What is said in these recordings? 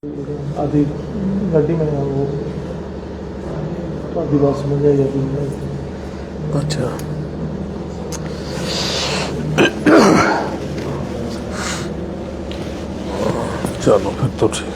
आधी गाड़ी में है वो, आधी बात समझ आई आधी नहीं। अच्छा, चलो फिर तो ठीक।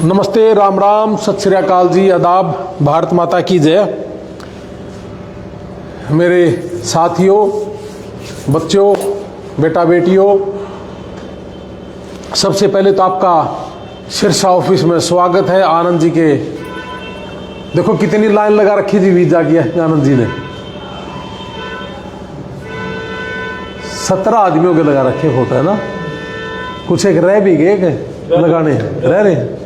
नमस्ते, राम राम, सत श्री अकाल जी, आदाब, भारत माता की जय। मेरे साथियों, बच्चों, बेटा बेटियों, सबसे पहले तो आपका सिरसा ऑफिस में स्वागत है। आनंद जी के देखो कितनी लाइन लगा रखी थी वीजा की आनंद जी ने, 17 आदमियों के लगा रखे फोटो है ना, कुछ एक रह भी गए लगाने रह रहे।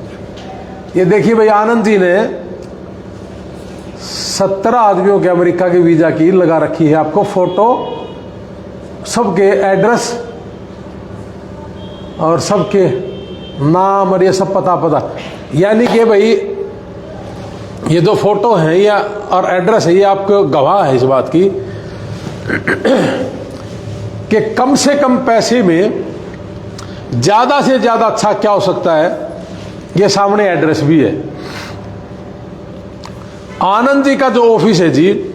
ये देखिए भाई, आनंद जी ने 17 आदमियों के अमेरिका के वीजा की लगा रखी है आपको फोटो, सबके एड्रेस और सबके नाम और ये सब पता। यानी कि भाई ये जो फोटो है या और एड्रेस है, ये आपको गवाह है इस बात की कि कम से कम पैसे में ज्यादा से ज्यादा अच्छा क्या हो सकता है। ये सामने एड्रेस भी है। आनंद जी का जो ऑफिस है जी,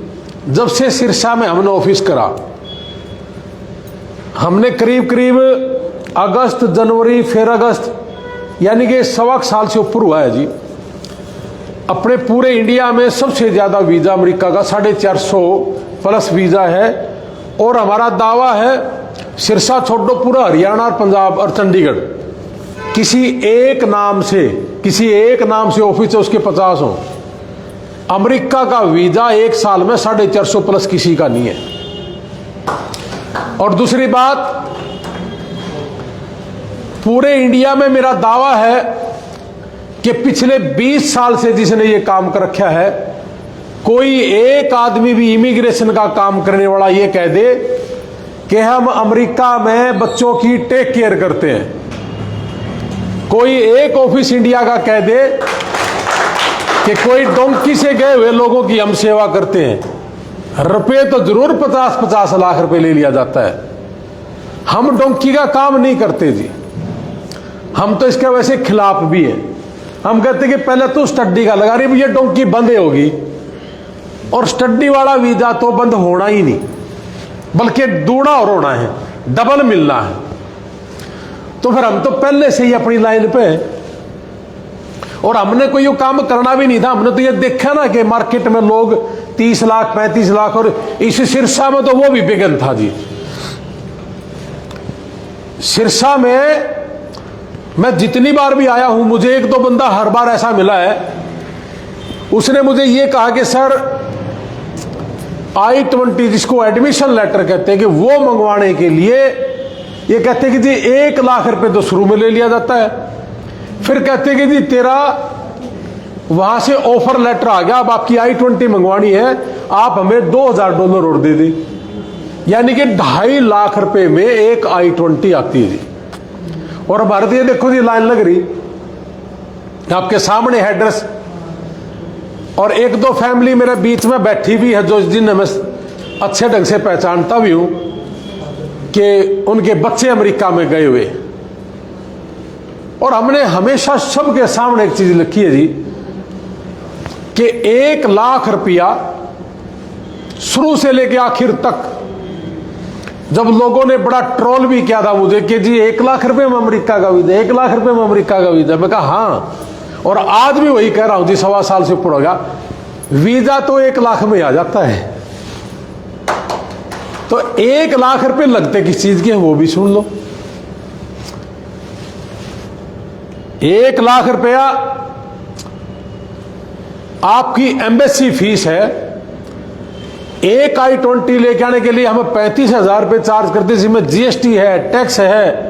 जब से सिरसा में हमने ऑफिस करा, हमने करीब करीब अगस्त, जनवरी, फिर अगस्त, यानी कि 1.25 साल से ऊपर हुआ है जी। अपने पूरे इंडिया में सबसे ज्यादा वीजा अमेरिका का 450 प्लस वीजा है। और हमारा दावा है, सिरसा छोड़ो, पूरा हरियाणा और पंजाब और चंडीगढ़, किसी एक नाम से ऑफिस है उसके 50 हो। अमेरिका का वीजा एक साल में 450 प्लस किसी का नहीं है। और दूसरी बात, पूरे इंडिया में मेरा दावा है कि पिछले 20 साल से जिसने ये काम कर रखा है, कोई एक आदमी भी इमिग्रेशन का काम करने वाला ये कह दे कि हम अमेरिका में बच्चों की टेक केयर करते हैं, कोई एक ऑफिस इंडिया का कह दे कि कोई डोंकी से गए हुए लोगों की हम सेवा करते हैं, रुपए तो जरूर 50-50 लाख रुपए ले लिया जाता है। हम डोंकी का काम नहीं करते जी, हम तो इसके वैसे खिलाफ भी हैं। हम कहते कि पहले तो स्टडी का लगा रही, ये डोंकी बंद होगी, और स्टडी वाला वीजा तो बंद होना ही नहीं, बल्कि दूना और होना है, डबल मिलना है। तो फिर हम तो पहले से ही अपनी लाइन पे हैं, और हमने कोई ये काम करना भी नहीं था। हमने तो ये देखा ना कि मार्केट में लोग 30 लाख 35 लाख, और इस सिरसा में तो वो भी बिगन था जी। सिरसा में मैं जितनी बार भी आया हूं, मुझे एक दो बंदा हर बार ऐसा मिला है, उसने मुझे ये कहा कि सर I-20 जिसको एडमिशन लेटर कहते हैं, कि वो मंगवाने के लिए ये कहते हैं कि जी 1 लाख रुपए तो शुरू में ले लिया जाता है, फिर कहते हैं कि जी तेरा वहां से ऑफर लेटर आ गया, अब आपकी I-20 मंगवानी है, आप हमें $2000 और दे दें। यानी कि 2.5 लाख रुपए में एक I-20 आती है जी। और भारतीय देखो जी, लाइन लग रही आपके सामने एड्रेस, और एक दो फैमिली मेरे बीच में बैठी भी है जो जिन्हें मैं अच्छे ढंग से पहचानता भी हूं कि उनके बच्चे अमेरिका में गए हुए। और हमने हमेशा सबके सामने एक चीज लिखी है जी कि 1 लाख रुपया शुरू से लेके आखिर तक। जब लोगों ने बड़ा ट्रोल भी किया था मुझे कि जी 1 लाख रुपए में अमेरिका का वीजा, 1 लाख रुपए में अमेरिका का वीजा, मैं कहा हाँ, और आज भी वही कह रहा हूं जी, 1.25 साल से ऊपर होगा, वीजा तो 1 लाख में आ जाता है। तो 1 लाख रुपए लगते किस चीज के हैं वो भी सुन लो। 1 लाख रुपया आपकी एम्बेसी फीस है। एक I-20 लेके आने के लिए हम 35,000 रुपये चार्ज करते हैं, जिसमें GST है, टैक्स है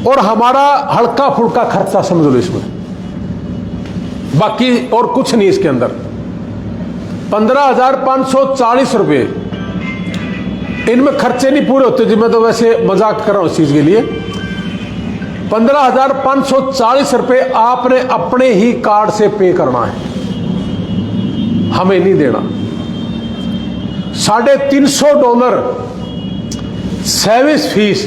और हमारा हल्का फुल्का खर्चा समझ लो इसमें, बाकी और कुछ नहीं इसके अंदर। 15,540 रुपये इनमें खर्चे नहीं पूरे होते जी, मैं तो वैसे मजाक कर रहा हूं इस चीज के लिए। 15,540 रुपये आपने अपने ही कार्ड से पे करना है, हमें नहीं देना। $350 सर्विस फीस।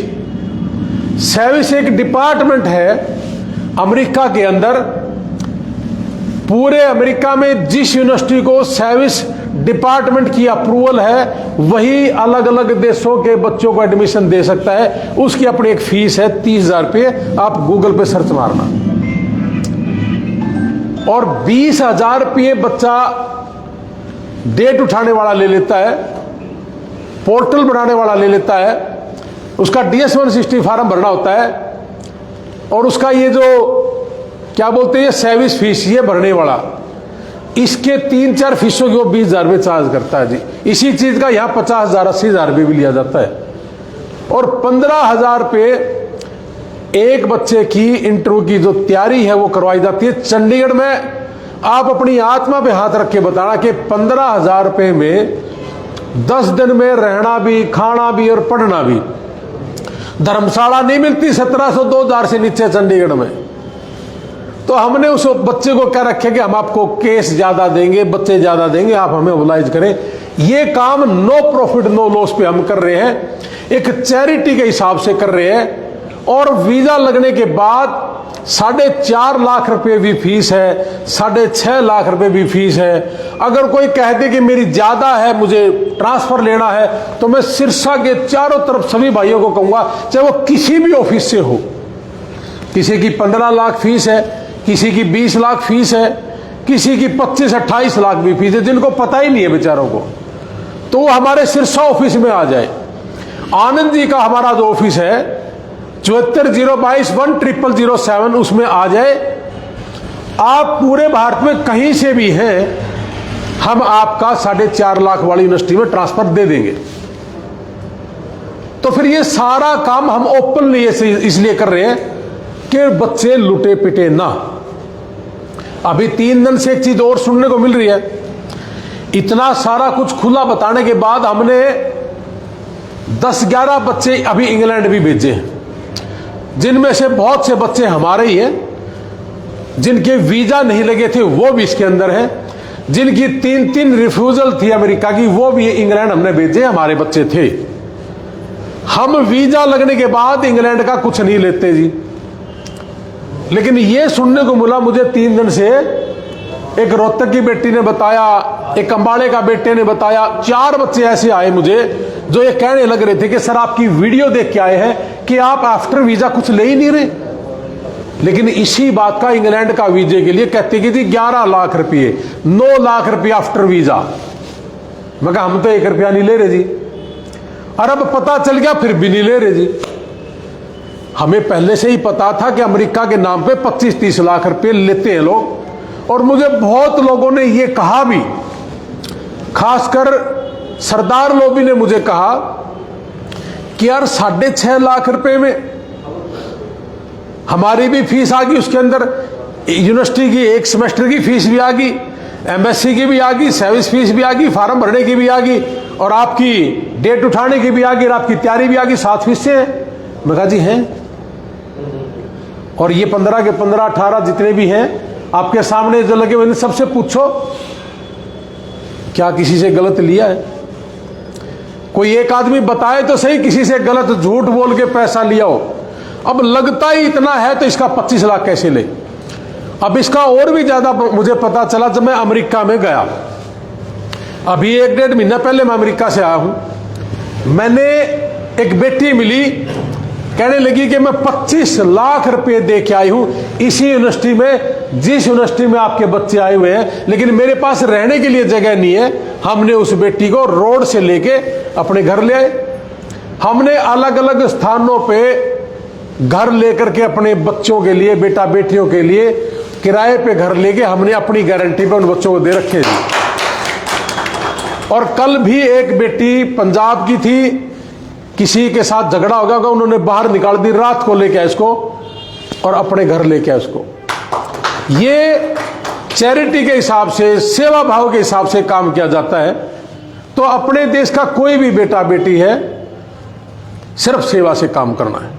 सर्विस एक डिपार्टमेंट है अमेरिका के अंदर। पूरे अमेरिका में जिस यूनिवर्सिटी को सर्विस डिपार्टमेंट की अप्रूवल है वही अलग अलग देशों के बच्चों को एडमिशन दे सकता है। उसकी अपनी एक फीस है 30,000 रुपये, आप गूगल पे सर्च मारना। और 20,000 रुपये बच्चा डेट उठाने वाला ले लेता है, पोर्टल बनाने वाला ले लेता है, उसका DS-160 फॉर्म भरना होता है और उसका ये जो क्या बोलते हैं सर्विस फीस ये भरने वाला, इसके 3-4 फीसों की वो 20,000 रुपये चार्ज करता है जी। इसी चीज का यहाँ 50,000 80,000 रुपये भी लिया जाता है। और 15,000 रुपये एक बच्चे की इंटरव्यू की जो तैयारी है वो करवाई जाती है चंडीगढ़ में। आप अपनी आत्मा पे हाथ रख के बताना कि 15,000 रुपये में 10 दिन में रहना भी, खाना भी और पढ़ना भी। धर्मशाला नहीं मिलती 1,700-2,000 से नीचे चंडीगढ़ में। तो हमने उस बच्चे को क्या रखे कि हम आपको केस ज्यादा देंगे, बच्चे ज्यादा देंगे, आप हमें ओबलाइज करें। ये काम नो प्रॉफिट नो लॉस पे हम कर रहे हैं, एक चैरिटी के हिसाब से कर रहे हैं। और वीजा लगने के बाद 4.5 लाख रुपए भी फीस है, 6.5 लाख रुपए भी फीस है। अगर कोई कह दे कि मेरी ज्यादा है, मुझे ट्रांसफर लेना है, तो मैं सिरसा के चारों तरफ सभी भाइयों को कहूंगा, चाहे वो किसी भी ऑफिस से हो, किसी की 15 लाख फीस है, किसी की 20 लाख फीस है, किसी की 25-28 लाख भी फीस है, जिनको पता ही नहीं है बेचारों को, तो वो हमारे सिरसा ऑफिस में आ जाए। आनंद जी का हमारा जो ऑफिस है 7402210007, उसमें आ जाए। आप पूरे भारत में कहीं से भी हैं, हम आपका 4.5 लाख वाली यूनिवर्सिटी में ट्रांसफर दे देंगे। तो फिर ये सारा काम हम ओपनली इसलिए कर रहे हैं कि बच्चे लुटे पिटे ना। अभी 3 दिन से एक चीज और सुनने को मिल रही है। इतना सारा कुछ खुला बताने के बाद हमने 10-11 बच्चे अभी इंग्लैंड भी भेजे हैं, जिनमें से बहुत से बच्चे हमारे ही हैं। जिनके वीजा नहीं लगे थे वो भी इसके अंदर हैं। जिनकी 3-3 रिफ्यूजल थी अमेरिका की, वो भी इंग्लैंड हमने भेजे, हमारे बच्चे थे। हम वीजा लगने के बाद इंग्लैंड का कुछ नहीं लेते जी। लेकिन ये सुनने को मिला मुझे 3 दिन से, एक रोहतक की बेटी ने बताया, एक अंबाड़े का बेटे ने बताया, 4 बच्चे ऐसे आए मुझे जो ये कहने लग रहे थे कि सर आपकी वीडियो देख के आए हैं कि आप आफ्टर वीजा कुछ ले ही नहीं रहे। लेकिन इसी बात का इंग्लैंड का वीजे के लिए कहते कि जी 11 लाख रुपये, 9 लाख रुपये आफ्टर वीजा। मैं कहा हम तो 1 रुपया नहीं ले रहे जी। और अब पता चल गया फिर भी नहीं ले रहे जी। हमें पहले से ही पता था कि अमेरिका के नाम पे 25-30 लाख रुपए लेते हैं लोग। और मुझे बहुत लोगों ने ये कहा भी, खासकर सरदार लोबी ने मुझे कहा कि यार 6.5 लाख रुपए में हमारी भी फीस आ गई, उसके अंदर यूनिवर्सिटी की 1 सेमेस्टर की फीस भी आ गई, एमएससी की भी आ गई, सर्विस फीस भी आ गई, फार्म भरने की भी आ गई, और आपकी डेट उठाने की भी आ गई, और आपकी तैयारी भी आ गई, 7 फीस से है। मैं कहा जी हैं। और ये 15 के 15, 18 जितने भी हैं आपके सामने जो लगे हुए, सबसे पूछो क्या किसी से गलत लिया है? कोई एक आदमी बताए तो सही किसी से गलत झूठ बोल के पैसा लिया हो। अब लगता ही इतना है तो इसका 25 लाख कैसे ले? अब इसका और भी ज्यादा मुझे पता चला जब मैं अमेरिका में गया। अभी 1-1.5 महीना पहले मैं अमेरिका से आया हूं। मैंने एक बेटी मिली, कहने लगी कि मैं 25 लाख रुपए दे के आई हूं इसी यूनिवर्सिटी में, जिस यूनिवर्सिटी में आपके बच्चे आए हुए हैं, लेकिन मेरे पास रहने के लिए जगह नहीं है। हमने उस बेटी को रोड से लेके अपने घर ले आए। हमने अलग अलग स्थानों पे घर लेकर के अपने बच्चों के लिए, बेटा बेटियों के लिए किराए पे घर लेके हमने अपनी गारंटी पे उन बच्चों को दे रखे थे। और कल भी एक बेटी पंजाब की थी, किसी के साथ झगड़ा हो गया, उन्होंने बाहर निकाल दी, रात को लेके आए इसको और अपने घर लेके आए उसको। ये चैरिटी के हिसाब से, सेवा भाव के हिसाब से काम किया जाता है। तो अपने देश का कोई भी बेटा बेटी है, सिर्फ सेवा से काम करना है।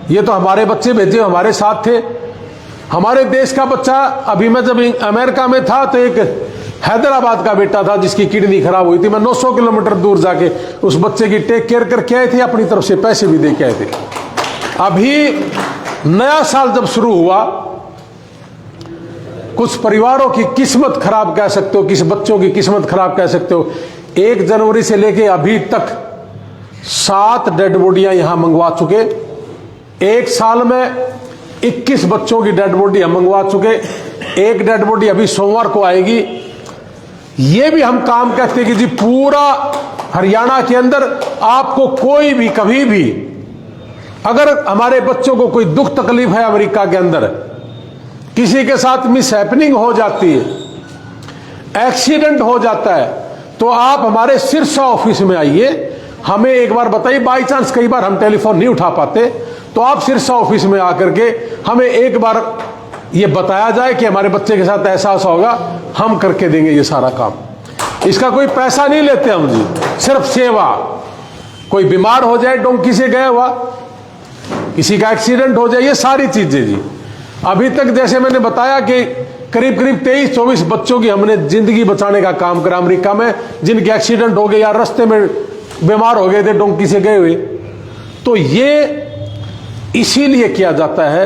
ये तो हमारे बच्चे भेजे हमारे साथ थे। हमारे देश का बच्चा, अभी मैं जब अमेरिका में था तो एक हैदराबाद का बेटा था जिसकी किडनी खराब हुई थी। मैं 900 किलोमीटर दूर जाके उस बच्चे की टेक केयर करके आए थे, अपनी तरफ से पैसे भी दे के आए थे। अभी नया साल जब शुरू हुआ, कुछ परिवारों की किस्मत खराब कह सकते हो, किस बच्चों की किस्मत खराब कह सकते हो। 1 जनवरी से लेके अभी तक 7 डेड बॉडियां यहां मंगवा चुके। एक साल में 21 बच्चों की डेड बॉडी हम मंगवा चुके। एक डेड बॉडी अभी सोमवार को आएगी। ये भी हम काम कहते हैं कि जी पूरा हरियाणा के अंदर आपको कोई भी कभी भी अगर हमारे बच्चों को कोई दुख तकलीफ है, अमेरिका के अंदर किसी के साथ मिस हैपनिंग हो जाती है, एक्सीडेंट हो जाता है, तो आप हमारे सिरसा ऑफिस में आइए, हमें एक बार बताइए। बाई चांस कई बार हम टेलीफोन नहीं उठा पाते, तो आप सिरसा ऑफिस में आकर के हमें एक बार ये बताया जाए कि हमारे बच्चे के साथ ऐसा होगा, हम करके देंगे ये सारा काम। इसका कोई पैसा नहीं लेते हम जी, सिर्फ सेवा। कोई बीमार हो जाए, डोंकी से गया हुआ, किसी का एक्सीडेंट हो जाए, ये सारी चीजें जी। अभी तक जैसे मैंने बताया कि करीब करीब 23-24 बच्चों की हमने जिंदगी बचाने का काम करा अमेरिका में, जिनके एक्सीडेंट हो गए या रास्ते में बीमार हो गए थे डोंकी से गए हुए। तो ये इसीलिए किया जाता है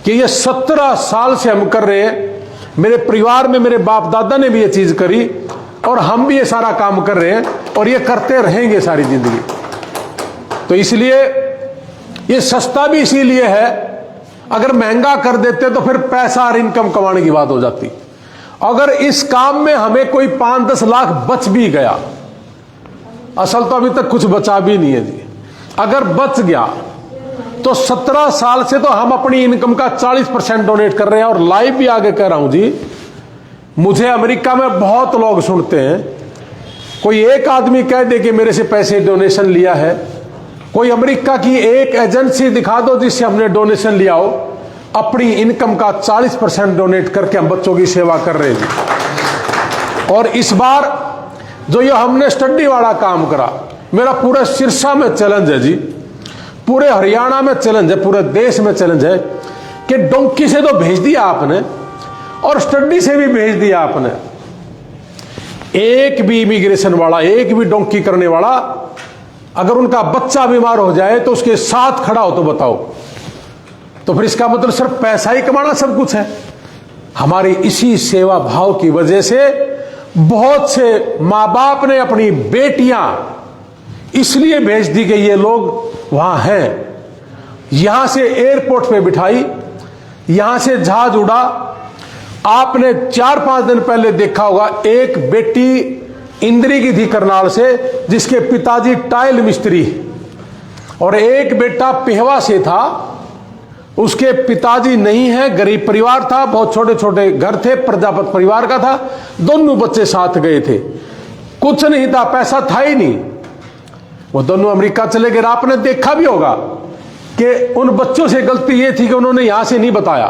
कि ये 17 साल से हम कर रहे हैं। मेरे परिवार में मेरे बाप दादा ने भी ये चीज करी और हम भी ये सारा काम कर रहे हैं और ये करते रहेंगे सारी जिंदगी। तो इसलिए ये सस्ता भी इसीलिए है। अगर महंगा कर देते तो फिर पैसा और इनकम कमाने की बात हो जाती। अगर इस काम में हमें कोई 5-10 लाख बच भी गया, असल तो अभी तक कुछ बचा भी नहीं है जी, अगर बच गया तो 17 साल से तो हम अपनी इनकम का 40% डोनेट कर रहे हैं। और लाइव भी आगे कह रहा हूं जी, मुझे अमेरिका में बहुत लोग सुनते हैं, कोई एक आदमी कह दे कि मेरे से पैसे डोनेशन लिया है, कोई अमेरिका की एक एजेंसी दिखा दो जिससे हमने डोनेशन लिया हो, अपनी इनकम का 40% डोनेट करके हम बच्चों की सेवा कर रहे हैं। और इस बार जो ये हमने स्टडी वाला काम करा, मेरा पूरे सिरसा में चैलेंज है जी, पूरे हरियाणा में चैलेंज है, पूरे देश में चैलेंज है कि डोंकी से तो भेज दिया आपने और स्टडी से भी भेज दिया आपने। एक भी इमिग्रेशन वाला, एक भी डोंकी करने वाला अगर उनका बच्चा बीमार हो जाए तो उसके साथ खड़ा हो तो बताओ, तो फिर इसका मतलब सिर्फ पैसा ही कमाना सब कुछ है। हमारी इसी सेवा भाव की वजह से बहुत से मां बाप ने अपनी बेटियां इसलिए भेज दी कि ये लोग वहां हैं, यहां से एयरपोर्ट पे बिठाई, यहां से जहाज उड़ा। आपने 4-5 दिन पहले देखा होगा, एक बेटी इंद्री की थी करनाल से, जिसके पिताजी टाइल मिस्त्री, और एक बेटा पेहवा से था, उसके पिताजी नहीं है, गरीब परिवार था, बहुत छोटे छोटे घर थे, प्रजापत परिवार का था, दोनों बच्चे साथ गए थे, कुछ नहीं था, पैसा था ही नहीं, वो दोनों अमेरिका चले गए। आपने देखा भी होगा कि उन बच्चों से गलती ये थी कि उन्होंने यहां से नहीं बताया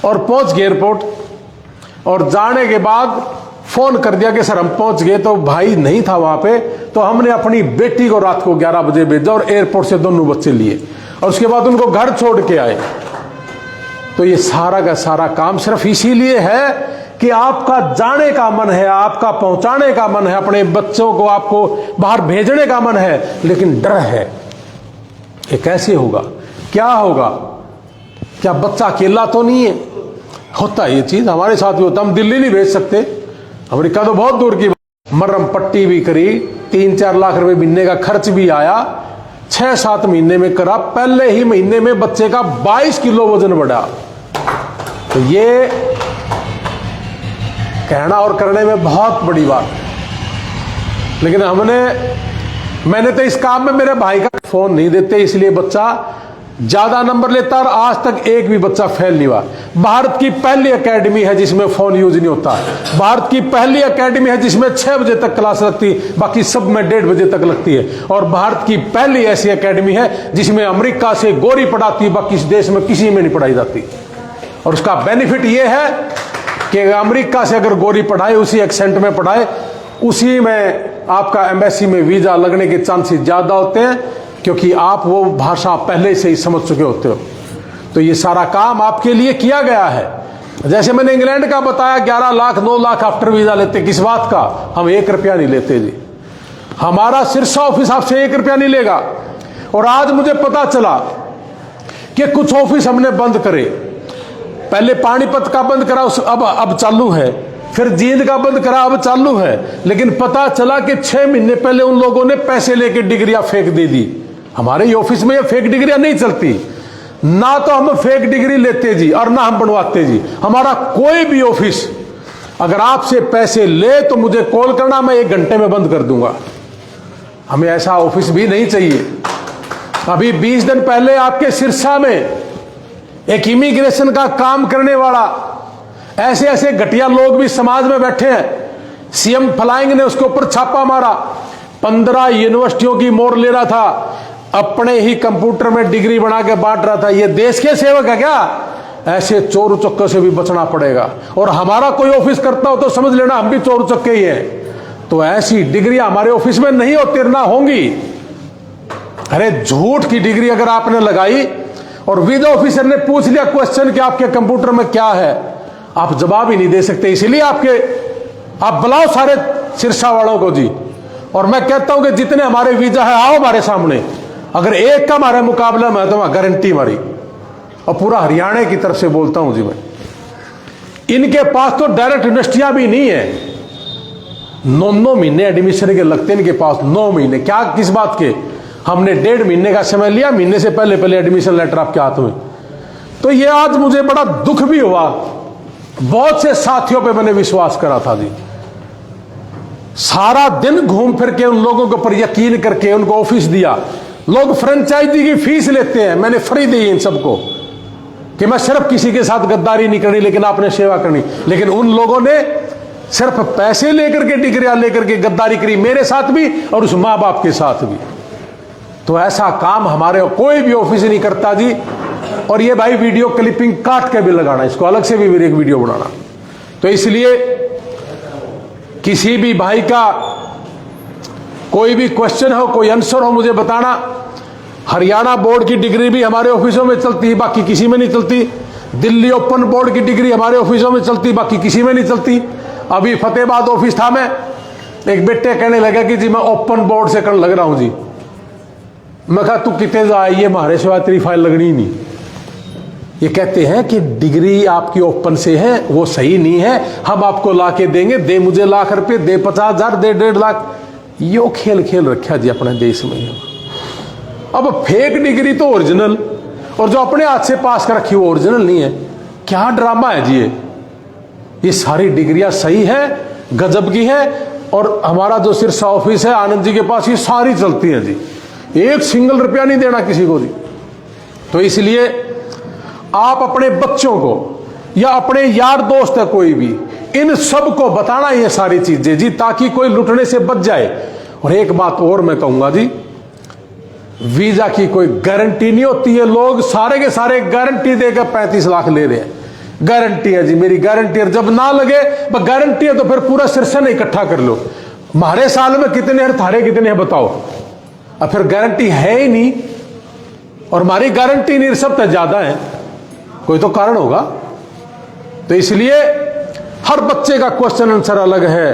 और पहुंच गए एयरपोर्ट, और जाने के बाद फोन कर दिया कि सर हम पहुंच गए, तो भाई नहीं था वहां पे, तो हमने अपनी बेटी को रात को 11 बजे भेजा और एयरपोर्ट से दोनों बच्चे लिए और उसके बाद उनको घर छोड़ के आए। तो ये सारा का सारा काम सिर्फ इसीलिए है कि आपका जाने का मन है, आपका पहुंचाने का मन है, अपने बच्चों को आपको बाहर भेजने का मन है, लेकिन डर है ये कैसे होगा, क्या होगा, क्या बच्चा अकेला तो नहीं है। होता है ये चीज, हमारे साथ भी होता, हम दिल्ली नहीं भेज सकते, अमेरिका तो बहुत दूर की। मरहम पट्टी भी करी, 3-4 लाख रुपए महीने का खर्च भी आया, 6-7 महीने में करा, पहले ही महीने में बच्चे का 22 किलो वजन बढ़ा। तो ये कहना और करने में बहुत बड़ी बात है। लेकिन मैंने तो इस काम में मेरे भाई का फोन नहीं देते, इसलिए बच्चा ज्यादा नंबर लेता और आज तक एक भी बच्चा फेल नहीं हुआ। भारत की पहली एकेडमी है जिसमें फोन यूज नहीं होता। भारत की पहली एकेडमी है जिसमें 6 बजे तक क्लास लगती है, बाकी सब में 1:30 बजे तक लगती है। और भारत की पहली ऐसी एकेडमी है जिसमें अमेरिका से गोरी पढ़ाती है, बाकी इस देश में किसी में नहीं पढ़ाई जाती। और उसका बेनिफिट यह है कि अमेरिका से अगर गोरी पढ़ाए, उसी एक्सेंट में पढ़ाए, उसी में आपका एम्बेसी में वीजा लगने के चांसेस ज्यादा होते हैं, क्योंकि आप वो भाषा पहले से ही समझ चुके होते हो। तो ये सारा काम आपके लिए किया गया है। जैसे मैंने इंग्लैंड का बताया, 11 लाख 9 लाख आफ्टर वीजा लेते, किस बात का? हम 1 रुपया नहीं लेते जी। हमारा सिरसा ऑफिस आपसे 1 रुपया नहीं लेगा। और आज मुझे पता चला कि कुछ ऑफिस हमने बंद करे। पहले पानीपत का बंद करा, अब चालू है। फिर जींद का बंद करा, अब चालू है। लेकिन पता चला कि 6 महीने पहले उन लोगों ने पैसे लेके डिग्रियां फेंक दे दी। हमारे ऑफिस में ये फेक डिग्रियां नहीं चलती। ना तो हम फेक डिग्री लेते जी और ना हम बनवाते जी। हमारा कोई भी ऑफिस अगर आपसे पैसे ले तो मुझे कॉल करना, मैं 1 घंटे में बंद कर दूंगा। हमें ऐसा ऑफिस भी नहीं चाहिए। अभी 20 दिन पहले आपके सिरसा में एक इमिग्रेशन का काम करने वाला, ऐसे ऐसे घटिया लोग भी समाज में बैठे हैं, सीएम फ्लाइंग ने उसके ऊपर छापा मारा। 15 यूनिवर्सिटियों की मोर ले रहा था, अपने ही कंप्यूटर में डिग्री बना के बांट रहा था। ये देश के सेवक है क्या? ऐसे चोर उचक्कों से भी बचना पड़ेगा। और हमारा कोई ऑफिस करता हो तो समझ लेना हम भी चोर उचक्के ही हैं। तो ऐसी डिग्रियां हमारे ऑफिस में नहीं होती, ना होंगी। अरे झूठ की डिग्री अगर आपने लगाई और वीजा ऑफिसर ने पूछ लिया क्वेश्चन कि आपके कंप्यूटर में क्या है, आप जवाब ही नहीं दे सकते। इसीलिए आप बुलाओ सारे सिरसा वालों को जी। और मैं कहता हूं कि जितने हमारे वीजा है, आओ हमारे सामने। अगर एक का हमारे मुकाबला में तो गारंटी मारी, और पूरा हरियाणा की तरफ से बोलता हूं जी मैं। इनके पास तो डायरेक्ट यूनिवर्सिटियां भी नहीं है। 9 महीने एडमिशन के लगते हैं इनके पास। 9 महीने क्या, किस बात के? हमने 1.5 महीने का समय लिया, महीने से पहले एडमिशन लेटर आपके हाथ में। तो ये आज मुझे बड़ा दुख भी हुआ। बहुत से साथियों पे मैंने विश्वास करा था जी। सारा दिन घूम फिर के उन लोगों के ऊपर यकीन करके उनको ऑफिस दिया। लोग फ्रेंचाइजी की फीस लेते हैं, मैंने फ्री दी इन सबको कि मैं सिर्फ किसी के साथ गद्दारी नहीं करनी, लेकिन आपने सेवा करनी। लेकिन उन लोगों ने सिर्फ पैसे लेकर के, डिग्रियां लेकर के गद्दारी करी, मेरे साथ भी और उस मां बाप के साथ भी। तो ऐसा काम हमारे कोई भी ऑफिस नहीं करता जी। और ये भाई वीडियो क्लिपिंग काट के भी लगाना, इसको अलग से भी एक वीडियो बनाना। तो इसलिए किसी भी भाई का कोई भी क्वेश्चन हो, कोई आंसर हो, मुझे बताना। हरियाणा बोर्ड की डिग्री भी हमारे ऑफिसों में चलती है, बाकी किसी में नहीं चलती। दिल्ली ओपन बोर्ड की डिग्री हमारे ऑफिसों में चलती, बाकी किसी में नहीं चलती। अभी फतेहाबाद ऑफिस था, मैं एक बेटे कहने लगा कि जी मैं ओपन बोर्ड से करने लग रहा हूं जी। मैं कहा तू कितने जा, ये हमारे सिवा तेरी फाइल लगनी ही नहीं। ये कहते हैं कि डिग्री आपकी ओपन से है, वो सही नहीं है, हम आपको ला के देंगे, दे मुझे लाख रुपए, दे 50,000, दे 1.5 लाख। यो खेल खेल रखा जी अपने देश में। अब फेक डिग्री तो ओरिजिनल, और जो अपने हाथ से पास कर रखी वो ओरिजिनल नहीं है। क्या ड्रामा है जी ये सारी डिग्रियां सही है, गजब की है। और हमारा जो सिरसा ऑफिस है आनंद जी के पास, ये सारी चलती है जी। 1 सिंगल रुपया नहीं देना किसी को जी। तो इसलिए आप अपने बच्चों को या अपने यार दोस्त है कोई भी, इन सब को बताना ये सारी चीजें जी, ताकि कोई लुटने से बच जाए। और एक बात और मैं कहूंगा जी, वीजा की कोई गारंटी नहीं होती है। लोग सारे के सारे गारंटी देकर 35 लाख ले रहे हैं। गारंटी है जी, मेरी गारंटी है। जब ना लगे गारंटी है तो फिर पूरा सिरसा इकट्ठा कर लो। हमारे साल में कितने हैं, थारे कितने हैं बताओ। अब फिर गारंटी है ही नहीं, और हमारी गारंटी नहीं, सब तो ज्यादा है, कोई तो कारण होगा। तो इसलिए हर बच्चे का क्वेश्चन आंसर अलग है।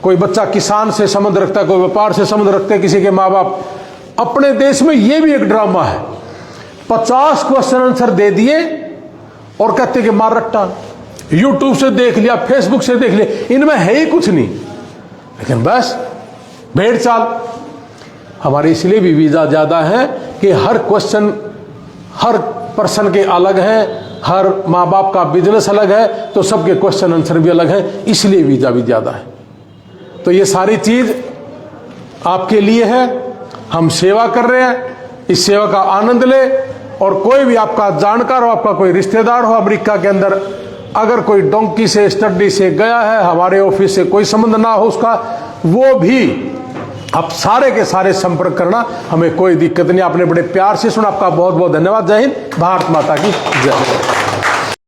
कोई बच्चा किसान से संबंध रखता है, कोई व्यापार से संबंध रखते हैं, किसी के माँ बाप। अपने देश में यह भी एक ड्रामा है, 50 क्वेश्चन आंसर दे दिए और कहते कि मार रट्टा, यूट्यूब से देख लिया, फेसबुक से देख लिया, इनमें है ही कुछ नहीं, लेकिन बस भेड़ चाल। हमारे इसलिए भी वीजा ज्यादा है कि हर क्वेश्चन हर पर्सन के अलग है, हर माँ बाप का बिजनेस अलग है, तो सबके क्वेश्चन आंसर भी अलग है, इसलिए वीजा भी ज्यादा है। तो ये सारी चीज आपके लिए है, हम सेवा कर रहे हैं, इस सेवा का आनंद ले। और कोई भी आपका जानकार हो, आपका कोई रिश्तेदार हो अमेरिका के अंदर, अगर कोई डोंकी से स्टडी से गया है, हमारे ऑफिस से कोई संबंध ना हो उसका, वो भी आप सारे के सारे संपर्क करना, हमें कोई दिक्कत नहीं। आपने बड़े प्यार से सुना, आपका बहुत बहुत धन्यवाद। जय हिंद, भारत माता की जय।